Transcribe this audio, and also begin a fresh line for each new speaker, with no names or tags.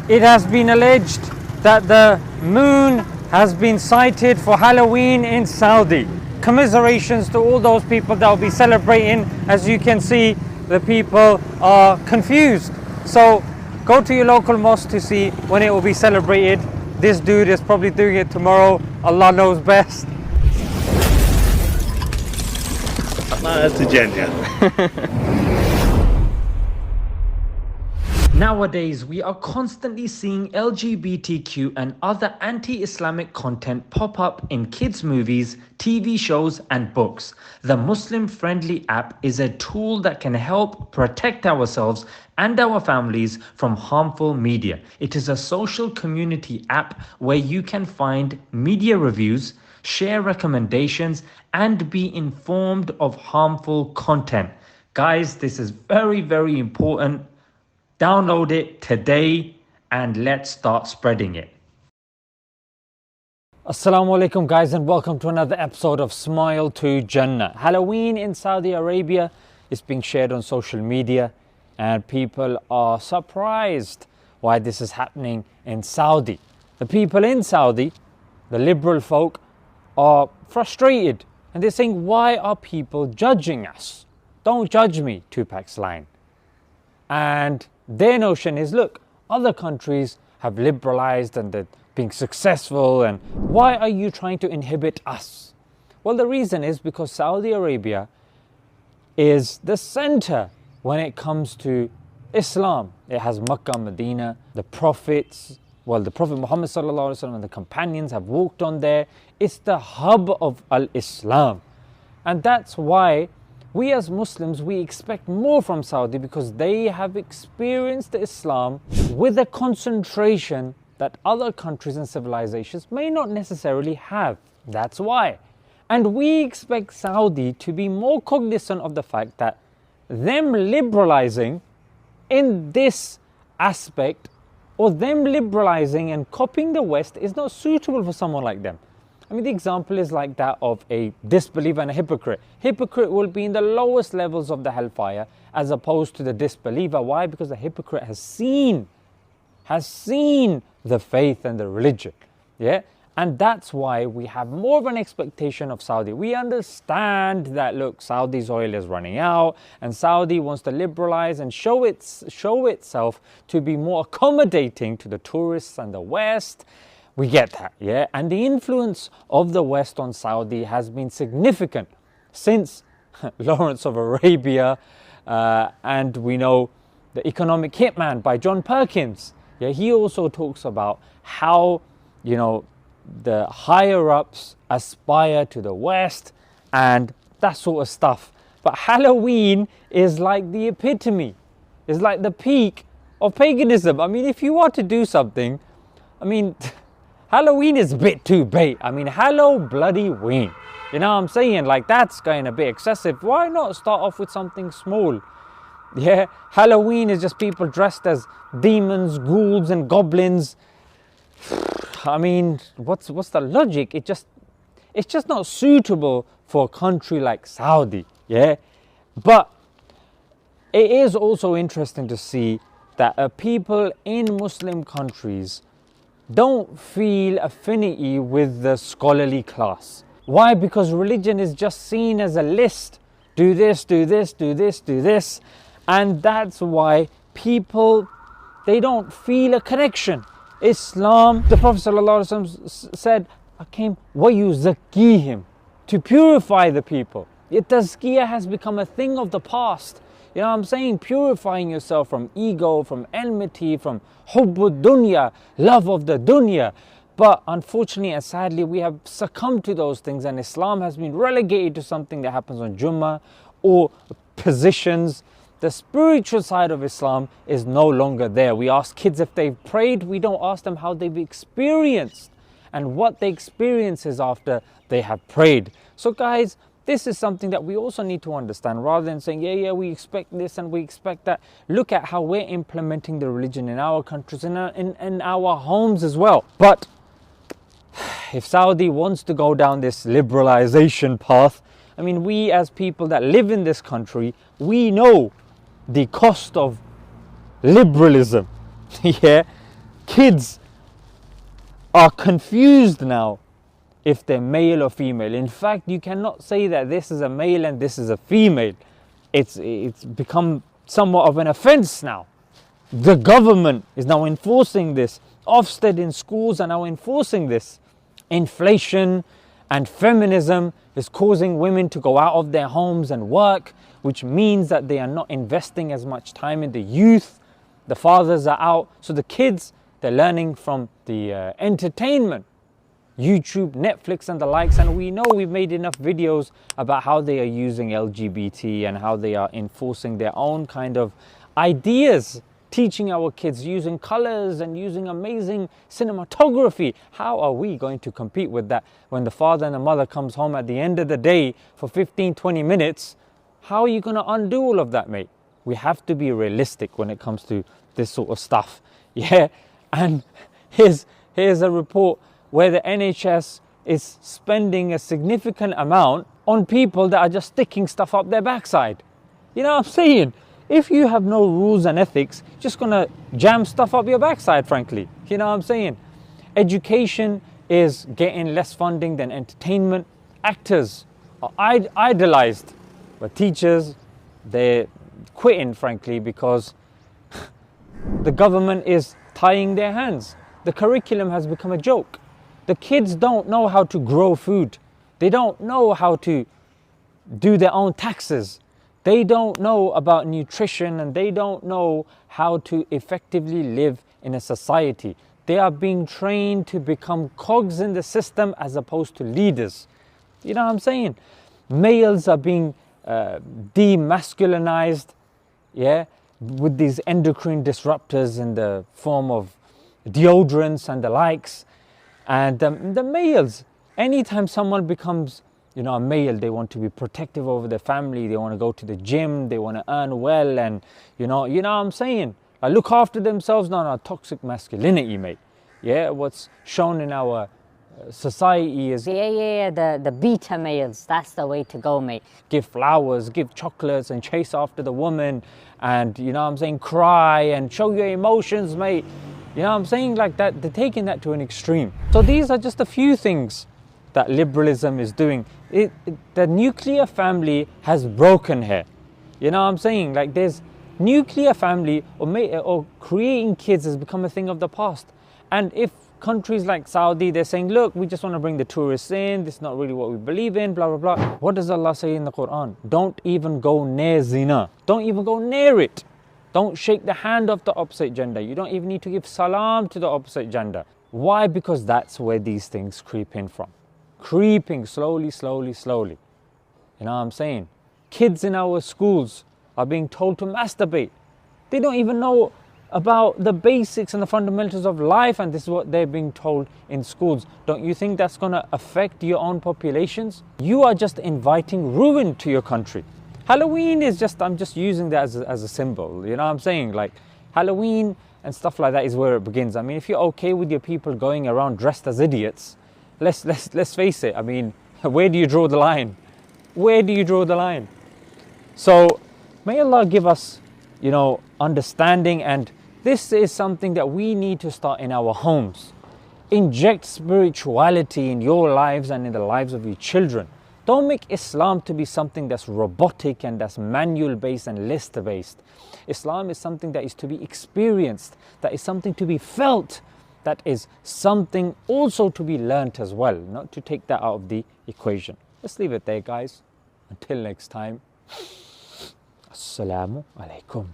it has been alleged that the moon has been sighted for Halloween in Saudi. Commiserations to all those people that will be celebrating. As you can see, the people are confused. So go to your local mosque to see when it will be celebrated. This dude is probably doing it tomorrow. Allah knows best. Nowadays, we are constantly seeing LGBTQ and other anti-Islamic content pop up in kids' movies, TV shows and books. The Muslim Friendly app is a tool that can help protect ourselves and our families from harmful media. It is a social community app where you can find media reviews, share recommendations and be informed of harmful content. Guys, this is very, very important. Download it today and let's start spreading it. Assalamu alaikum guys, and welcome to another episode of Smile to Jannah. Halloween in Saudi Arabia is being shared on social media and people are surprised why this is happening in Saudi. The people in Saudi, the liberal folk, are frustrated and they're saying, why are people judging us? Don't judge me, Tupac's line. And their notion is, look, other countries have liberalized and they're being successful, and why are you trying to inhibit us? Well, the reason is because Saudi Arabia is the center when it comes to Islam. It has Makkah, Medina, the prophets, the Prophet Muhammad sallallahu alaihi wasallam and the companions have walked on there. It's the hub of Al-Islam. And that's why we as Muslims, we expect more from Saudi because they have experienced Islam with a concentration that other countries and civilizations may not necessarily have. That's why. And we expect Saudi to be more cognizant of the fact that them liberalizing in this aspect or them liberalizing and copying the West is not suitable for someone like them. I mean, the example is like that of a disbeliever and a hypocrite. Hypocrite will be in the lowest levels of the hellfire as opposed to the disbeliever. Why? Because the hypocrite has seen the faith and the religion. Yeah? And that's why we have more of an expectation of Saudi. We understand that, look, Saudi's oil is running out and Saudi wants to liberalize and show itself to be more accommodating to the tourists and the West. We get that, yeah? And the influence of the West on Saudi has been significant since Lawrence of Arabia, and we know The Economic Hitman by John Perkins. Yeah, he also talks about how, the higher-ups aspire to the West and that sort of stuff. But Halloween is like the epitome, is like the peak of paganism. I mean, if you want to do something, Halloween is a bit too bait. Hallow bloody ween. You know what I'm saying? Like, that's going a bit excessive. Why not start off with something small? Yeah, Halloween is just people dressed as demons, ghouls and goblins. What's the logic? It's just not suitable for a country like Saudi. Yeah, but it is also interesting to see that people in Muslim countries don't feel affinity with the scholarly class. Why? Because religion is just seen as a list. Do this, do this, do this, do this. And that's why people, they don't feel a connection. Islam, the Prophet ﷺ said, I came, وَيُزَكِّيهِمْ, to purify the people. Yet tazkiyah has become a thing of the past. You know what I'm saying? Purifying yourself from ego, from enmity, from hubbud dunya, love of the dunya. But unfortunately and sadly, we have succumbed to those things and Islam has been relegated to something that happens on Jummah or positions. The spiritual side of Islam is no longer there. We ask kids if they've prayed. We don't ask them how they've experienced and what the experience is after they have prayed. So guys, this is something that we also need to understand. Rather than saying, yeah, we expect this and we expect that. Look at how we're implementing the religion in our countries and in our homes as well. But if Saudi wants to go down this liberalization path, we as people that live in this country, we know the cost of liberalism. Yeah, kids are confused now if they're male or female. In fact, you cannot say that this is a male and this is a female. It's become somewhat of an offense now. The government is now enforcing this. Ofsted in schools are now enforcing this. Inflation and feminism is causing women to go out of their homes and work, which means that they are not investing as much time in the youth. The fathers are out, so the kids, they're learning from the entertainment, YouTube, Netflix and the likes, and we know we've made enough videos about how they are using LGBT and how they are enforcing their own kind of ideas, teaching our kids using colors and using amazing cinematography. How are we going to compete with that when the father and the mother comes home at the end of the day for 15-20 minutes? How are you going to undo all of that, mate? We have to be realistic when it comes to this sort of stuff. Yeah, and here's a report where the NHS is spending a significant amount on people that are just sticking stuff up their backside. You know what I'm saying? If you have no rules and ethics, you're just gonna jam stuff up your backside, frankly. You know what I'm saying? Education is getting less funding than entertainment. Actors are idolized, but teachers, they're quitting, frankly, because the government is tying their hands. The curriculum has become a joke. The kids don't know how to grow food. They don't know how to do their own taxes. They don't know about nutrition, and they don't know how to effectively live in a society. They are being trained to become cogs in the system as opposed to leaders. You know what I'm saying? Males are being demasculinized, yeah, with these endocrine disruptors in the form of deodorants and the likes. And the males, anytime someone becomes, you know, a male, they want to be protective over their family. They want to go to the gym. They want to earn well, and you know what I'm saying. Look after themselves. No, toxic masculinity, mate. Yeah, what's shown in our society is
the beta males. That's the way to go, mate.
Give flowers, give chocolates, and chase after the woman, and you know what I'm saying, cry and show your emotions, mate. You know what I'm saying? Like that, they're taking that to an extreme. So these are just a few things that liberalism is doing. The nuclear family has broken here. You know what I'm saying? Like there's nuclear family or creating kids has become a thing of the past. And if countries like Saudi, they're saying, look, we just want to bring the tourists in. This is not really what we believe in, blah, blah, blah. What does Allah say in the Quran? Don't even go near zina. Don't even go near it. Don't shake the hand of the opposite gender. You don't even need to give salam to the opposite gender. Why? Because that's where these things creep in from. Creeping slowly, slowly, slowly. You know what I'm saying? Kids in our schools are being told to masturbate. They don't even know about the basics and the fundamentals of life, and this is what they're being told in schools. Don't you think that's going to affect your own populations? You are just inviting ruin to your country. Halloween is just, I'm just using that as a symbol, you know what I'm saying? Like Halloween and stuff like that is where it begins. I mean, if you're okay with your people going around dressed as idiots, let's face it. I mean, where do you draw the line? Where do you draw the line? So may Allah give us, you know, understanding, and this is something that we need to start in our homes. Inject spirituality in your lives and in the lives of your children. Don't make Islam to be something that's robotic and that's manual based and list based. Islam is something that is to be experienced, that is something to be felt, that is something also to be learnt as well, not to take that out of the equation. Let's leave it there, guys. Until next time. Assalamu alaikum.